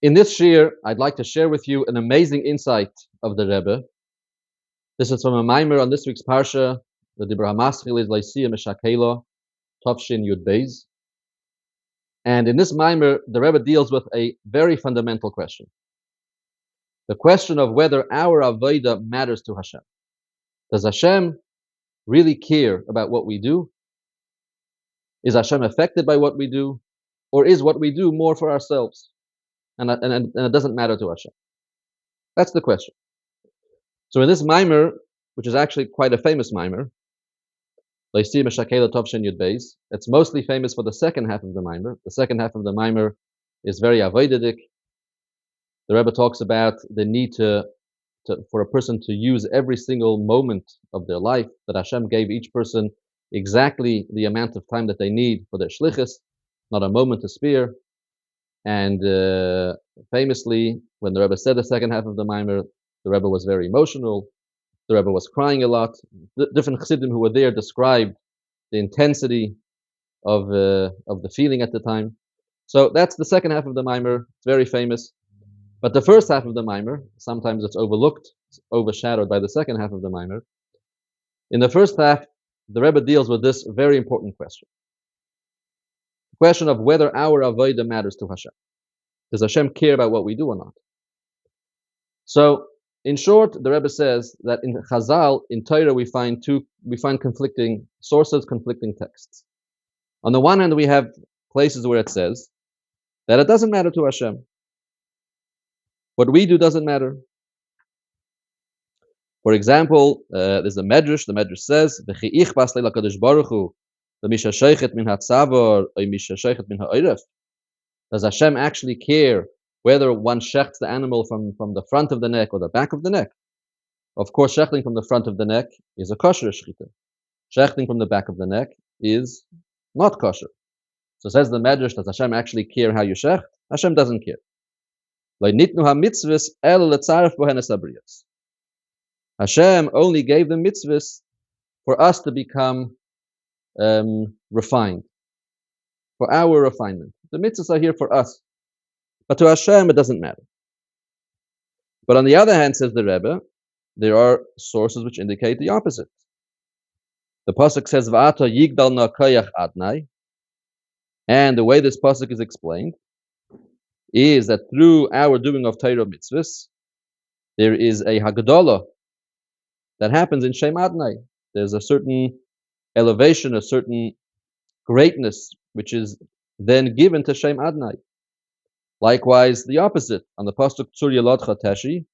In this shir, I'd like to share with you an amazing insight of the Rebbe. This is from a mimer on this week's parsha. The Dibra Maschil is Leisia Meshakela, Tovshin Yud Beis. And in this mimer, the Rebbe deals with a very fundamental question. The question of whether our Avodah matters to Hashem. Does Hashem really care about what we do? Is Hashem affected by what we do? Or is what we do more for ourselves? And it doesn't matter to Hashem. That's the question. So in this mimer, which is actually quite a famous mimer, it's mostly famous for the second half of the mimer. The second half of the mimer is very avodadik. The Rebbe talks about the need for a person to use every single moment of their life, that Hashem gave each person exactly the amount of time that they need for their shlichus, not a moment to spare. And famously, when the Rebbe said the second half of the mimer, the Rebbe was very emotional. The Rebbe was crying a lot. The different chassidim who were there described the intensity of the feeling at the time. So that's the second half of the mimer. It's very famous. But the first half of the mimer, sometimes it's overlooked, it's overshadowed by the second half of the mimer. In the first half, the Rebbe deals with this very important question. The question of whether our Avodah matters to Hashem. Does Hashem care about what we do or not? So, in short, the Rebbe says that in Chazal, in Torah, we find conflicting sources, conflicting texts. On the one hand, we have places where it says that it doesn't matter to Hashem. What we do doesn't matter. For example, there's a medrash. The medrash says, "V'chi ichbas leil HaKadosh Baruch Hu, v'misha sheichet min hatzavor, or misha sheichet min ha'oref." Does Hashem actually care whether one shechts the animal from the front of the neck or the back of the neck? Of course, shechting from the front of the neck is a kosher shechita. Shechting from the back of the neck is not kosher. So says the medrash, does Hashem actually care how you shecht? Hashem doesn't care. Hashem only gave the mitzvahs for us to become refined, for our refinement. The mitzvahs are here for us, but to Hashem it doesn't matter. But on the other hand, says the Rebbe, there are sources which indicate the opposite. The pasuk says, "Va'ata yigdal na koyach adnai," and the way this pasuk is explained is that through our doing of Torah mitzvahs, there is a hagdolah that happens in Shem Adnai. There's a certain elevation, a certain greatness, which is then given to Shem Adnai. Likewise, the opposite. On the pasuk Tzur Yelad Chateshi,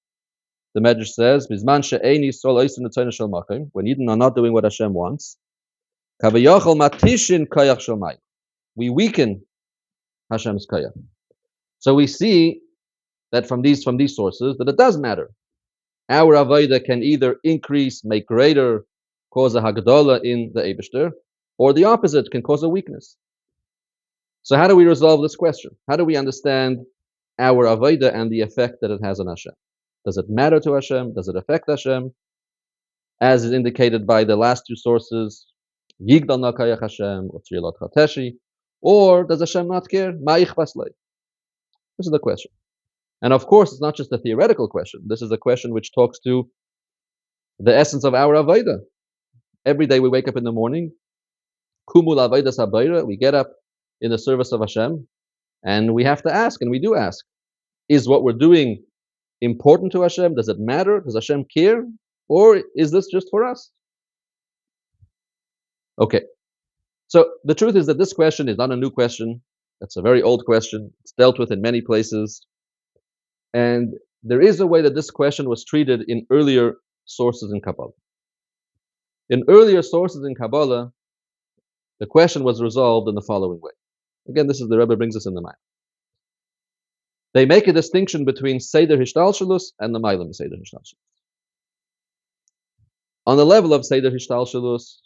the Medrash says, "Bizman she'eni sol oisin etzayna shel makom," when Eden are not doing what Hashem wants, "Kavayachol matishin koyach shel mayim," we weaken Hashem's koyach. So we see that from these sources that it does matter. Our Avodah can either increase, make greater, cause a hagdolah in the Eibishter, or the opposite can cause a weakness. So how do we resolve this question? How do we understand our Avodah and the effect that it has on Hashem? Does it matter to Hashem? Does it affect Hashem? As is indicated by the last two sources, Yigdal na koyach Hashem, or Tzur Yelad Chateshi, or does Hashem not care? Ma'ich baslei. This is the question. And of course, it's not just a theoretical question. This is a question which talks to the essence of our Avodah. Every day we wake up in the morning, Kumul Avodas Habayra, we get up in the service of Hashem, and we have to ask, and we do ask, is what we're doing important to Hashem? Does it matter? Does Hashem care? Or is this just for us? Okay. So the truth is that this question is not a new question. It's a very old question. It's dealt with in many places. And there is a way that this question was treated in earlier sources in Kabbalah. In earlier sources in Kabbalah, the question was resolved in the following way. Again, this is the Rebbe brings us in the mind. They make a distinction between Seder Hishtalshelus and the Mailam Seder Hishtalshelus. On the level of Seder Hishtalshelus,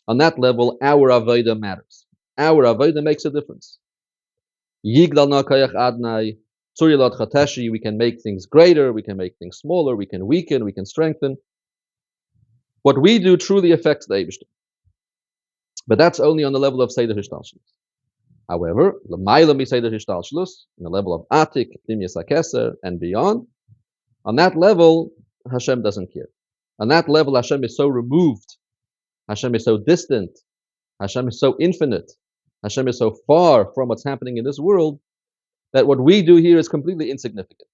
on that level, our Avodah matters. Our Avodah makes a difference. Yigdal na koyach adnai, Tzur Yelad Chateshi, we can make things greater, we can make things smaller, we can weaken, we can strengthen. What we do truly affects the Eibishter. But that's only on the level of Seder Hishtalshelus. However, l'mayla miseder hishtalshlus, in the level of atik, pnimius hakeser, and beyond, on that level, Hashem doesn't care. On that level, Hashem is so removed, Hashem is so distant, Hashem is so infinite, Hashem is so far from what's happening in this world, that what we do here is completely insignificant.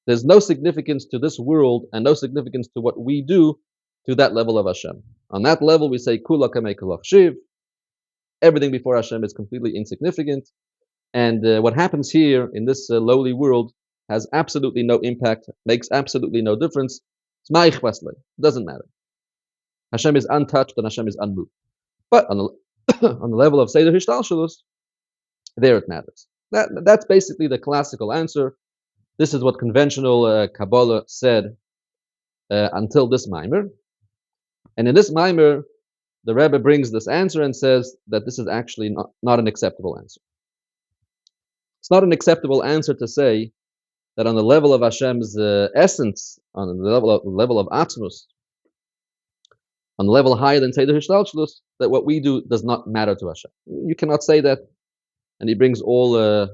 There's no significance to this world and no significance to what we do to that level of Hashem. On that level, we say, Kula kamei kulach shiv. Everything before Hashem is completely insignificant. And what happens here in this lowly world has absolutely no impact, makes absolutely no difference. It doesn't matter. Hashem is untouched and Hashem is unmoved. But on the, on the level of Seder Hishtalshelus, there it matters. That's basically the classical answer. This is what conventional Kabbalah said until this mimer. And in this mimer, the Rebbe brings this answer and says that this is actually not an acceptable answer. It's not an acceptable answer to say that on the level of Hashem's essence, on the level of Atzmus, on the level higher than Seder Hishtalshelus, that what we do does not matter to Hashem. You cannot say that, and he brings all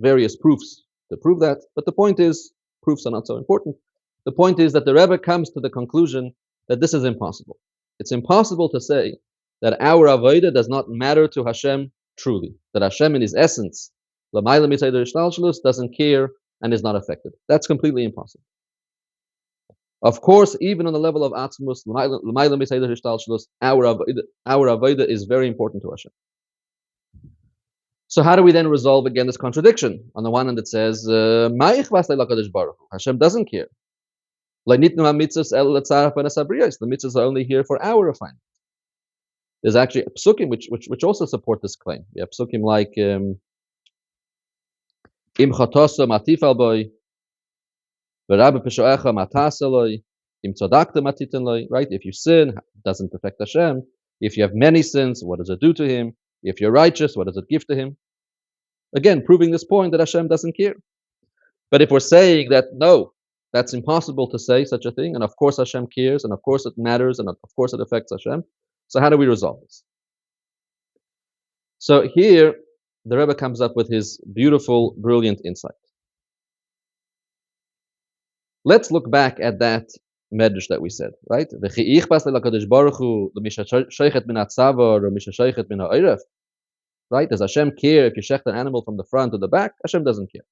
various proofs to prove that. But the point is, proofs are not so important. The point is that the Rebbe comes to the conclusion that this is impossible. It's impossible to say that our Avodah does not matter to Hashem truly, that Hashem in his essence, l'mayla miseder hishtalshelus, doesn't care and is not affected. That's completely impossible. Of course, even on the level of Atzmus, l'mayla miseder hishtalshelus, our Avodah is very important to Hashem. So how do we then resolve again this contradiction? On the one hand, it says, Hashem doesn't care. The mitzvahs are only here for our refinement. There's actually psukim which also support this claim. We have psukim like Im chatosa matif al boy, v'rabbe peshoecha matas eloi, Im tzadakta matitin loi. Right? If you sin, it doesn't affect Hashem. If you have many sins, what does it do to him? If you're righteous, what does it give to him? Again, proving this point that Hashem doesn't care. But if we're saying that no, that's impossible to say such a thing, and of course Hashem cares, and of course it matters, and of course it affects Hashem, so how do we resolve this? So here, the Rebbe comes up with his beautiful, brilliant insight. Let's look back at that medrash that we said, right? Right? Does Hashem care if you shecht an animal from the front or the back? Hashem doesn't care.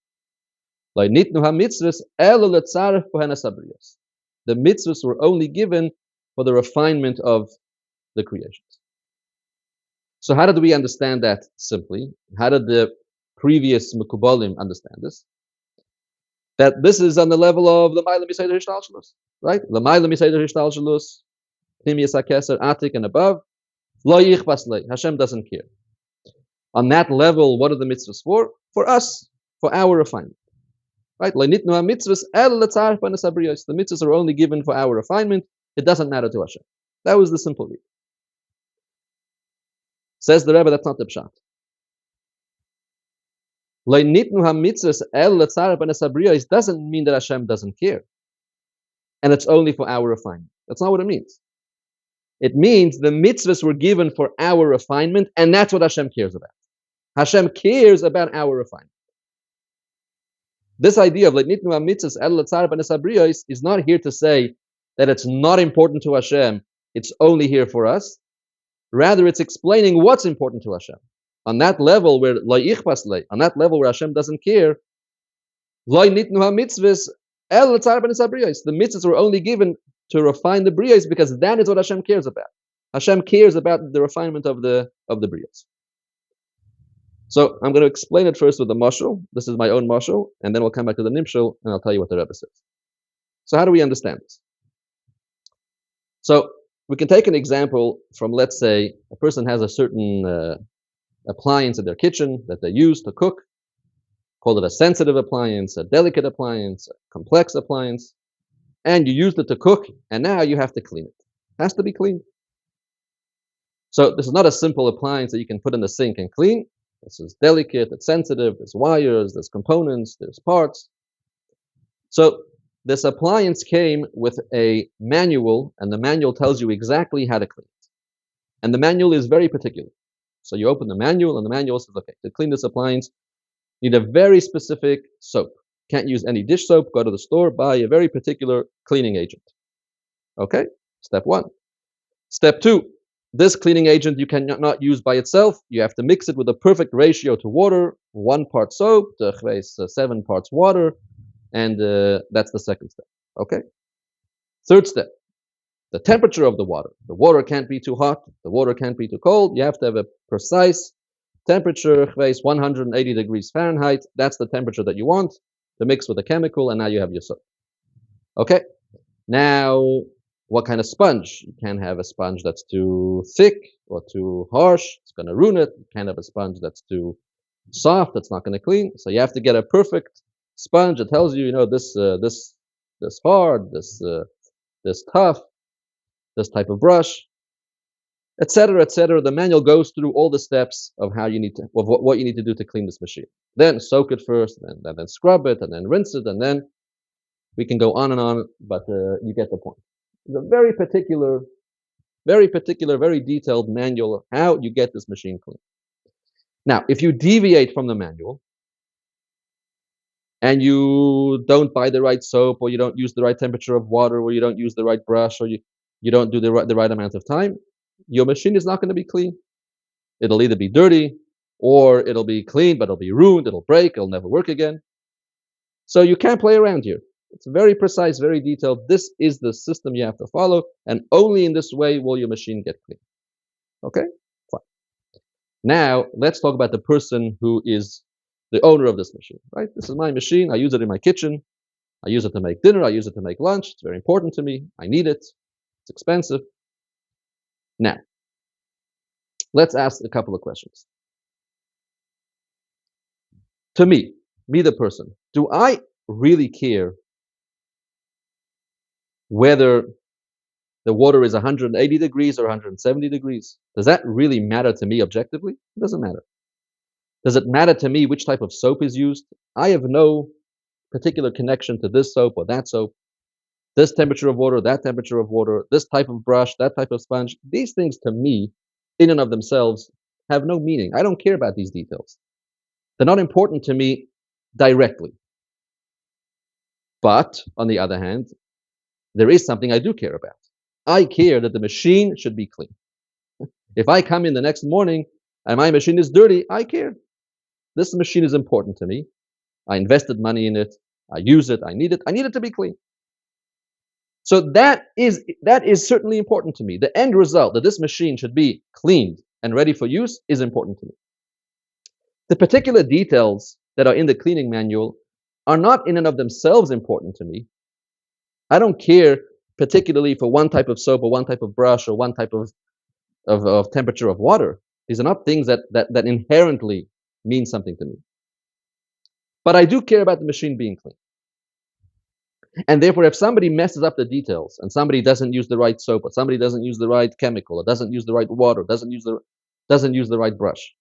The mitzvahs were only given for the refinement of the creations. So how did we understand that simply? How did the previous Mekubalim understand this? That this is on the level of l'mayla miseder hishtalshelus, right? L'mayla miseder hishtalshelus, pnimius hakeser, atik, and above. Lo yichbas lei. Hashem doesn't care. On that level, what are the mitzvahs for? For us, for our refinement. Right? The mitzvahs are only given for our refinement. It doesn't matter to Hashem. That was the simple read. Says the Rebbe, that's not the pshat. It doesn't mean that Hashem doesn't care. And it's only for our refinement. That's not what it means. It means the mitzvahs were given for our refinement, and that's what Hashem cares about. Hashem cares about our refinement. This idea of is not here to say that it's not important to Hashem, it's only here for us. Rather, it's explaining what's important to Hashem. On that level where on that level where Hashem doesn't care, the mitzvahs were only given to refine the briyos because that is what Hashem cares about. Hashem cares about the refinement of the briyos. So I'm going to explain it first with the mashal. This is my own mashal, and then we'll come back to the nimshal, and I'll tell you what the Rebbe says. So how do we understand this? So we can take an example from, let's say, a person has a certain appliance in their kitchen that they use to cook. Call it a sensitive appliance, a delicate appliance, a complex appliance, and you used it to cook, and now you have to clean it. It has to be cleaned. So this is not a simple appliance that you can put in the sink and clean. This is delicate, it's sensitive, there's wires, there's components, there's parts. So this appliance came with a manual, and the manual tells you exactly how to clean it. And the manual is very particular. So you open the manual, and the manual says, okay, to clean this appliance, you need a very specific soap. Can't use any dish soap. Go to the store, buy a very particular cleaning agent. Okay, step one. Step two, this cleaning agent you cannot use by itself. You have to mix it with a perfect ratio to water, 1 part soap, 7 parts water, and that's the second step. Okay. Third step, the temperature of the water. The water can't be too hot. The water can't be too cold. You have to have a precise temperature, 180 degrees Fahrenheit. That's the temperature that you want to mix with a chemical, and now you have your soap. Okay. Now, what kind of sponge? You can't have a sponge that's too thick or too harsh. It's going to ruin it. You can't have a sponge that's too soft. That's not going to clean. So you have to get a perfect sponge that tells you, this hard, this tough, this type of brush, etc., etc. The manual goes through all the steps of how you need to, of what you need to do to clean this machine. Then soak it first, and then scrub it, and then rinse it, and then we can go on and on. But you get the point. It's a very particular, very detailed manual of how you get this machine clean. Now, if you deviate from the manual and you don't buy the right soap, or you don't use the right temperature of water, or you don't use the right brush, or you don't do the right amount of time, your machine is not going to be clean. It'll either be dirty, or it'll be clean, but it'll be ruined, it'll break, it'll never work again. So you can't play around here. It's very precise, very detailed. This is the system you have to follow, and only in this way will your machine get clean. Okay? Fine. Now, let's talk about the person who is the owner of this machine, right? This is my machine. I use it in my kitchen. I use it to make dinner. I use it to make lunch. It's very important to me. I need it. It's expensive. Now, let's ask a couple of questions. To me the person, do I really care whether the water is 180 degrees or 170 degrees? Does that really matter to me objectively? It doesn't matter. Does it matter to me which type of soap is used? I have no particular connection to this soap or that soap, this temperature of water, that temperature of water, this type of brush, that type of sponge. These things to me, in and of themselves, have no meaning. I don't care about these details. They're not important to me directly. But, on the other hand, there is something I do care about. I care that the machine should be clean. If I come in the next morning and my machine is dirty, I care. This machine is important to me. I invested money in it. I use it. I need it. I need it to be clean. So that is certainly important to me. The end result, that this machine should be cleaned and ready for use, is important to me. The particular details that are in the cleaning manual are not in and of themselves important to me. I don't care particularly for one type of soap or one type of brush or one type of temperature of water. These are not things that inherently mean something to me. But I do care about the machine being clean. And therefore, if somebody messes up the details, and somebody doesn't use the right soap, or somebody doesn't use the right chemical, or doesn't use the right water, doesn't use the right brush,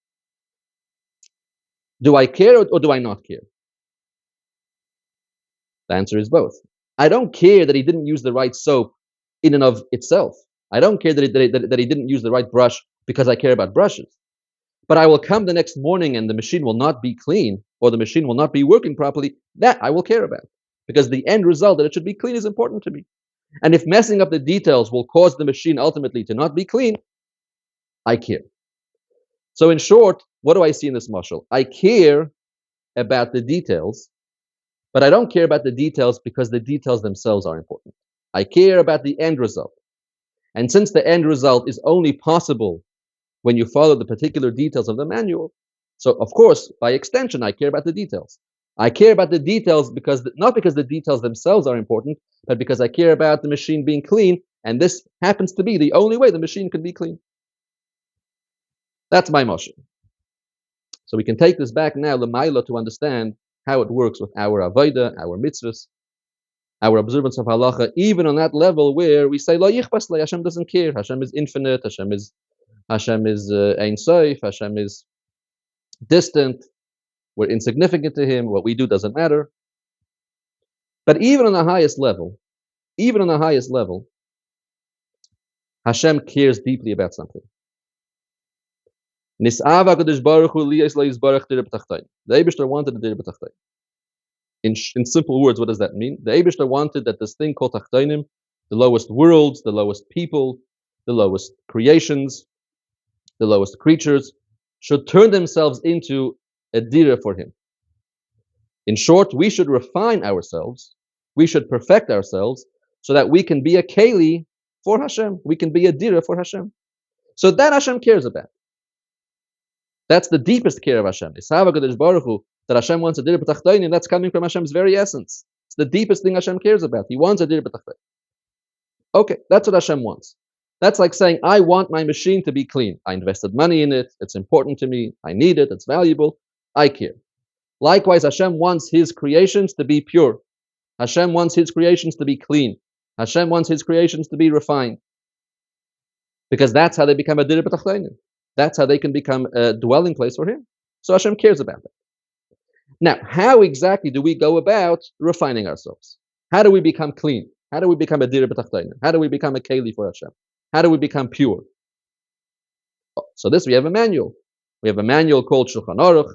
do I care or do I not care? The answer is both. I don't care that he didn't use the right soap in and of itself. I don't care that he didn't use the right brush because I care about brushes. But I will come the next morning and the machine will not be clean, or the machine will not be working properly. That I will care about, because the end result, that it should be clean, is important to me. And if messing up the details will cause the machine ultimately to not be clean, I care. So in short, what do I see in this mashal? I care about the details, but I don't care about the details because the details themselves are important. I care about the end result. And since the end result is only possible when you follow the particular details of the manual, so of course, by extension, I care about the details. I care about the details not because the details themselves are important, but because I care about the machine being clean, and this happens to be the only way the machine can be clean. That's my motion. So we can take this back now, l'mayla, to understand how it works with our Avodah, our mitzvahs, our observance of halacha, even on that level where we say, lo yichbas le, Hashem doesn't care. Hashem is infinite. Hashem is ein sof. Hashem is distant. We're insignificant to him. What we do doesn't matter. But even on the highest level, Hashem cares deeply about something. Nis'ava Kadosh Baruch Hu liyas lo yizbarach dir b'tachtonim. The Eibishter wanted the dir b'tachtonim. In simple words, what does that mean? The Eibishter wanted that this thing called tachtonim, the lowest worlds, the lowest people, the lowest creations, the lowest creatures, should turn themselves into a dira for him. In short, we should refine ourselves, we should perfect ourselves, so that we can be a keli for Hashem, we can be a dira for Hashem. So that Hashem cares about. That's the deepest care of Hashem. That Hashem wants a dir b'tachtonim, that's coming from Hashem's very essence. It's the deepest thing Hashem cares about. He wants a dir b'tachtonim. Okay, that's what Hashem wants. That's like saying, I want my machine to be clean. I invested money in it. It's important to me. I need it. It's valuable. I care. Likewise, Hashem wants His creations to be pure. Hashem wants His creations to be clean. Hashem wants His creations to be refined. Because that's how they become a dir b'tachtonim. That's how they can become a dwelling place for Him. So Hashem cares about that. Now, how exactly do we go about refining ourselves? How do we become clean? How do we become a dir b'tachtonim? How do we become a keli for Hashem? How do we become pure? So this, we have a manual. We have a manual called Shulchan Aruch.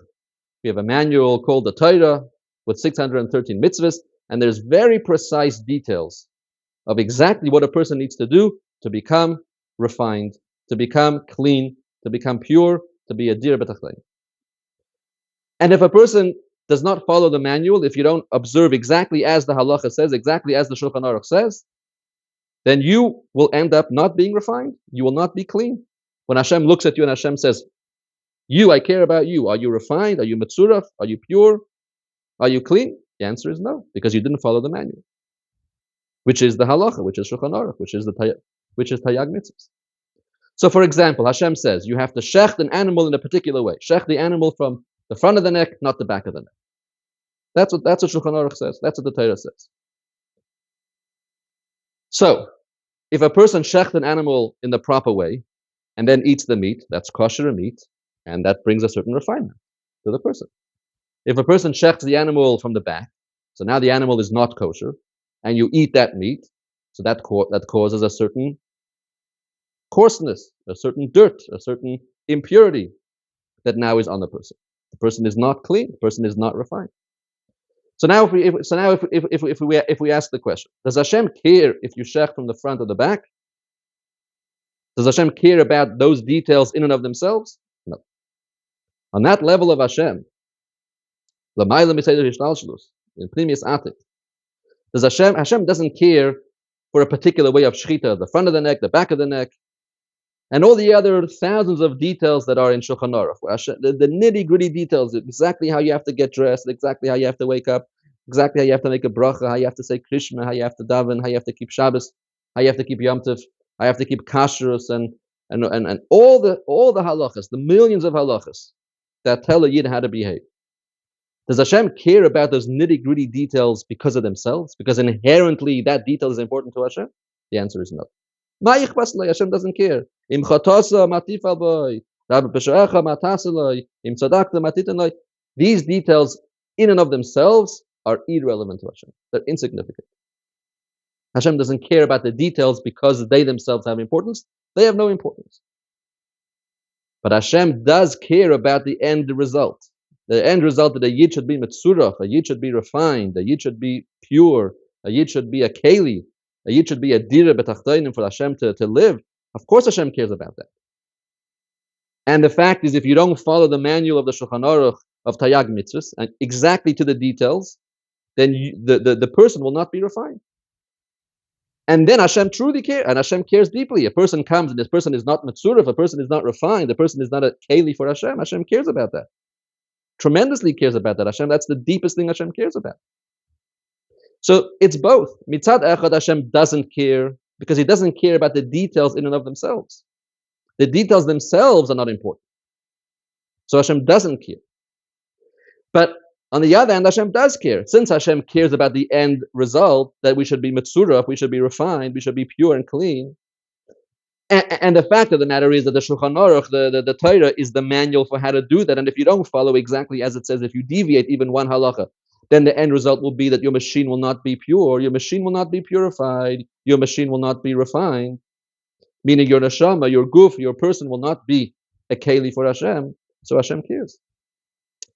We have a manual called the Torah with 613 mitzvahs, and there's very precise details of exactly what a person needs to do to become refined, to become clean, to become pure, to be a dir b'tachtonim. And if a person does not follow the manual, if you don't observe exactly as the halacha says, exactly as the Shulchan Aruch says, then you will end up not being refined. You will not be clean. When Hashem looks at you and Hashem says, you, I care about you. Are you refined? Are you metzuraf? Are you pure? Are you clean? The answer is no, because you didn't follow the manual, which is the halacha, which is Shulchan Aruch, which is Tayag mitzvahs. So, for example, Hashem says you have to shecht an animal in a particular way. Shecht the animal from the front of the neck, not the back of the neck. That's what Shulchan Aruch says. That's what the Torah says. So, if a person shecht an animal in the proper way and then eats the meat, that's kosher meat, and that brings a certain refinement to the person. If a person shechts the animal from the back, so now the animal is not kosher, and you eat that meat, so that causes a certain coarseness, a certain dirt, a certain impurity that now is on the person. The person is not clean. The person is not refined. So now, if we ask the question, does Hashem care if you shech from the front or the back? Does Hashem care about those details in and of themselves? No. On that level of Hashem, in Pnimius Atik, does Hashem doesn't care for a particular way of shechita, the front of the neck, the back of the neck, and all the other thousands of details that are in Shulchan Aruch, the nitty-gritty details, exactly how you have to get dressed, exactly how you have to wake up, exactly how you have to make a bracha, how you have to say Krishma, how you have to daven, how you have to keep Shabbos, how you have to keep Yom Tov, how you have to keep kashrus, and all the halachas, the millions of halachas that tell a yid how to behave. Does Hashem care about those nitty-gritty details because of themselves? Because inherently that detail is important to Hashem? The answer is no. Hashem doesn't care. These details in and of themselves are irrelevant to Hashem. They're insignificant. Hashem doesn't care about the details because they themselves have importance. They have no importance. But Hashem does care about the end result. The end result that a yid should be metzuraf, a yid should be refined, a yid should be pure, a yid should be a keli, a yid should be a dira b'tachtonim for Hashem to live. Of course Hashem cares about that. And the fact is, if you don't follow the manual of the Shulchan Aruch of Tayag mitzvahs, and exactly to the details, then the person will not be refined. And then Hashem truly cares, and Hashem cares deeply. A person comes and this person is not metzuraf, a person is not refined, the person is not a keli for Hashem. Hashem cares about that. Tremendously cares about that. Hashem, that's the deepest thing Hashem cares about. So it's both. Mitzad echad, Hashem doesn't care because He doesn't care about the details in and of themselves. The details themselves are not important. So Hashem doesn't care. But on the other hand, Hashem does care. Since Hashem cares about the end result, that we should be metzuraf, we should be refined, we should be pure and clean. And the fact of the matter is that the Shulchan Aruch, the Torah, is the manual for how to do that. And if you don't follow exactly as it says, if you deviate even one halacha, then the end result will be that your machine will not be pure, your machine will not be purified, your machine will not be refined. Meaning your neshama, your guf, your person will not be a keli for Hashem, so Hashem cares.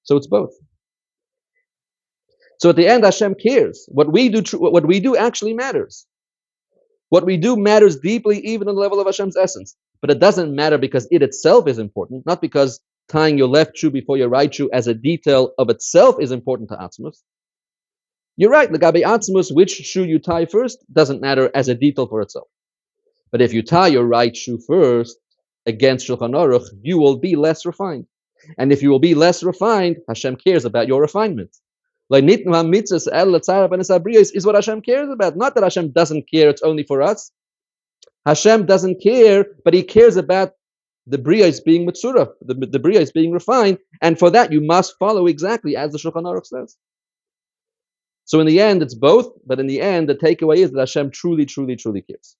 So it's both. So at the end, Hashem cares. What we do actually matters. What we do matters deeply, even on the level of Hashem's essence. But it doesn't matter because it itself is important, not because tying your left shoe before your right shoe as a detail of itself is important to Atzmus. You're right, L'gabe Atzmus, which shoe you tie first doesn't matter as a detail for itself. But if you tie your right shoe first against Shulchan Aruch, you will be less refined. And if you will be less refined, Hashem cares about your refinement. Like is what Hashem cares about. Not that Hashem doesn't care, it's only for us. Hashem doesn't care, but He cares about the Briyos being Mitzurah, the Briyos being refined, and for that you must follow exactly as the Shulchan Aruch says. So in the end, it's both, but in the end, the takeaway is that Hashem truly, truly, truly cares.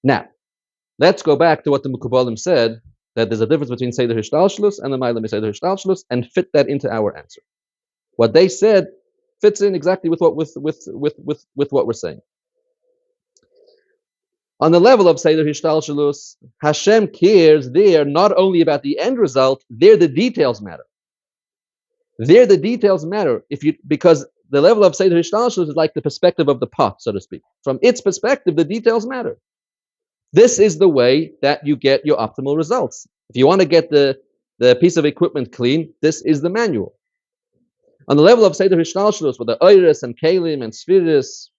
Now, let's go back to what the Mukubalim said, that there's a difference between Seder Hishtalshlus and the Mailam Seder Hishtalshlus, and fit that into our answer. What they said fits in exactly with what we're saying. On the level of Seder Hishtalshlus, Hashem cares there not only about the end result, there the details matter. There the details matter. Because the level of Seder Hishtalshlus is like the perspective of the pot, so to speak. From its perspective, the details matter. This is the way that you get your optimal results. If you want to get the piece of equipment clean, this is the manual. On the level of Seder Hishtalshlus, with the Oiris and Kalim and Spheres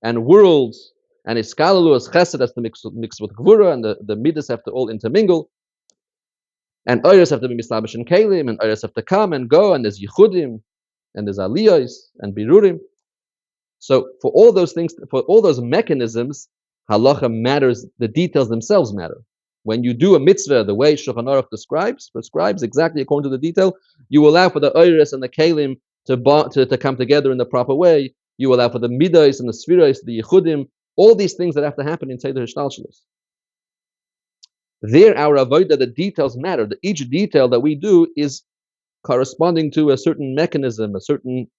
and worlds and Iskalulus, Chesed has to mix with Gvura, and the Midas have to all intermingle. And Oiris have to be Mislabish and Kalim, and Oiris have to come and go, and there's Yichudim, and there's Aliyos, and Birurim. So for all those things, for all those mechanisms, halacha matters, the details themselves matter. When you do a mitzvah the way Shulchan Aruch prescribes exactly according to the detail, you allow for the Oiris and the Kalim to come together in the proper way. You allow for the Midas and the Spheres, the Yichudim, all these things that have to happen in Seder Hishtalshlus. There, our Avodah, the details matter. Each detail that we do is corresponding to a certain mechanism, a certain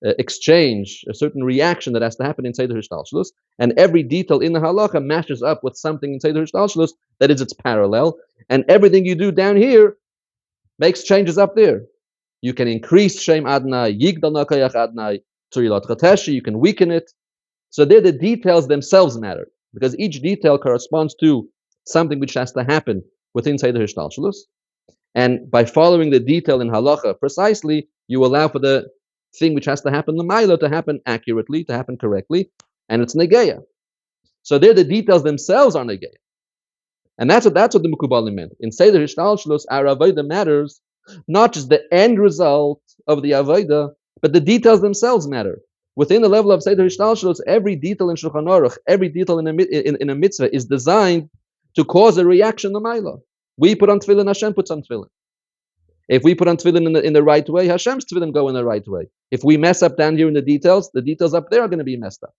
exchange, a certain reaction that has to happen in Seder Hishtalshlus, and every detail in the halacha matches up with something in Seder Hishtalshlus that is its parallel, and everything you do down here makes changes up there. You can increase Shem Adnai, Yigdal Nakayach Adnai, Turilat Chateshi, you can weaken it. So there the details themselves matter, because each detail corresponds to something which has to happen within Seder Hishtalshlus, and by following the detail in halacha precisely, you allow for the thing which has to happen, the Milo, to happen accurately, to happen correctly, and it's Negeya. So there the details themselves are Negeya. And that's what the Mukubalim meant. In Seder Hishtalshlus, our Avodah matters, not just the end result of the Avodah, but the details themselves matter. Within the level of Seder Hishtalshlus, every detail in Shulchan Aruch, every detail in a mitzvah is designed to cause a reaction to Milo. We put on tefillin, Hashem puts on tefillin. If we put on tefillin in the right way, Hashem's tefillin go in the right way. If we mess up down here in the details up there are going to be messed up.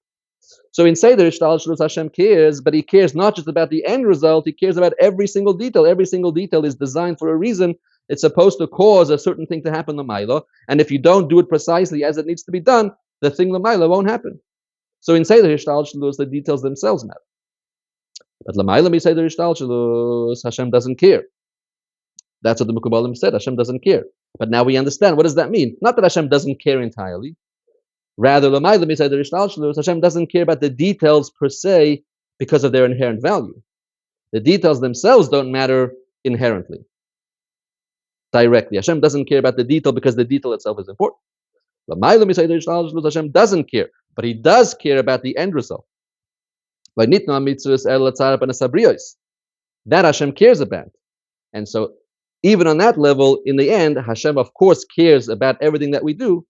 So in Seder Hishtalshlus, Hashem cares, but He cares not just about the end result, He cares about every single detail. Every single detail is designed for a reason. It's supposed to cause a certain thing to happen to Milo, and if you don't do it precisely as it needs to be done, the thing Lamaila won't happen. So in Seder Hishtalshlus, the details themselves matter. But Lamaila mi Seder Hishtalshlus, Hashem doesn't care. That's what the Mukubalim said. Hashem doesn't care. But now we understand. What does that mean? Not that Hashem doesn't care entirely. Rather, Lamaila mi Seder Hishtalshlus, Hashem doesn't care about the details per se because of their inherent value. The details themselves don't matter inherently, directly. Hashem doesn't care about the detail because the detail itself is important. Hashem doesn't care, but He does care about the end result. That Hashem cares about. And so, even on that level, in the end, Hashem, of course, cares about everything that we do,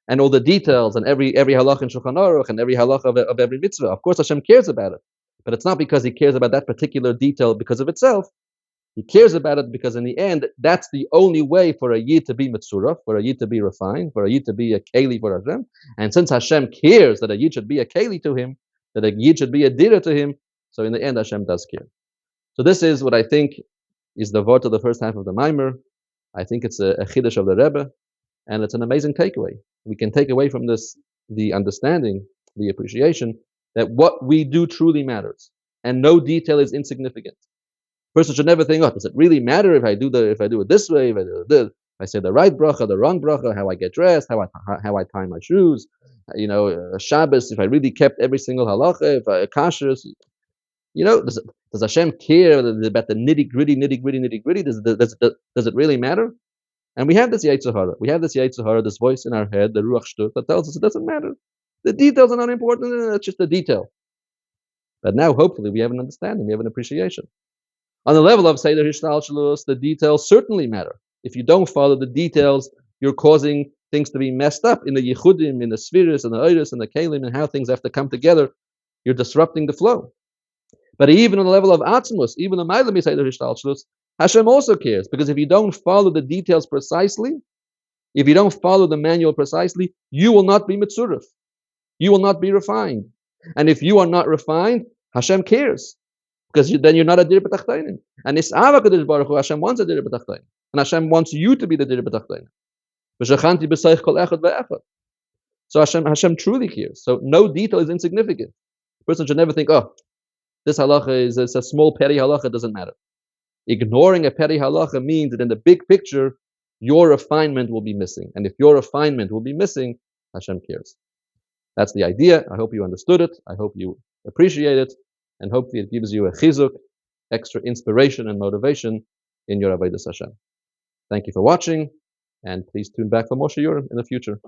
and all the details, and every halach in Shulchan Aruch, and every halach of every mitzvah. Of course, Hashem cares about it. But it's not because He cares about that particular detail because of itself. He cares about it because in the end, that's the only way for a Yid to be Mitzurah, for a Yid to be refined, for a Yid to be a Keli for Hashem. And since Hashem cares that a Yid should be a Keli to Him, that a Yid should be a Dira to Him, so in the end, Hashem does care. So this is what I think is the word of the first half of the Maimer. I think it's a Chiddush of the Rebbe, and it's an amazing takeaway. We can take away from this the understanding, the appreciation, that what we do truly matters, and no detail is insignificant. person should never think, oh, does it really matter if I do it this way, if I do this, if I say the right bracha, the wrong bracha, how I get dressed, how I tie my shoes, Shabbos, if I really kept every single halacha, if I kasher, does Hashem care about the nitty gritty? Does it really matter? And we have this Yetzer Hara, this voice in our head, the Ruach Shtut, that tells us it doesn't matter. The details are not important, it's just the detail. But now, hopefully, we have an understanding, we have an appreciation. On the level of Seder Hishtalshelus, the details certainly matter. If you don't follow the details, you're causing things to be messed up in the Yichudim, in the Spheres, and the Oiris, and the Kalim, and how things have to come together. You're disrupting the flow. But even on the level of Atzmus, even the Mailam Seder Hishtalshelus, Hashem also cares, because if you don't follow the details precisely, if you don't follow the manual precisely, you will not be mitzurif. You will not be refined. And if you are not refined, Hashem cares, because then you're not a dir b'tachtonim. And Is'ava Kadosh Baruch Hu, Hashem wants a dir b'tachtonim, and Hashem wants you to be the dir b'tachtonim. V'shachanti b'seich kol echad ve'echad. So Hashem truly cares. So no detail is insignificant. A person should never think, oh, this halacha is a small petty halacha, it doesn't matter. Ignoring a petty halacha means that in the big picture, your refinement will be missing. And if your refinement will be missing, Hashem cares. That's the idea. I hope you understood it. I hope you appreciate it. And hopefully it gives you a chizuk, extra inspiration and motivation in your Avodah Hashem. Thank you for watching. And please tune back for more shiurim in the future.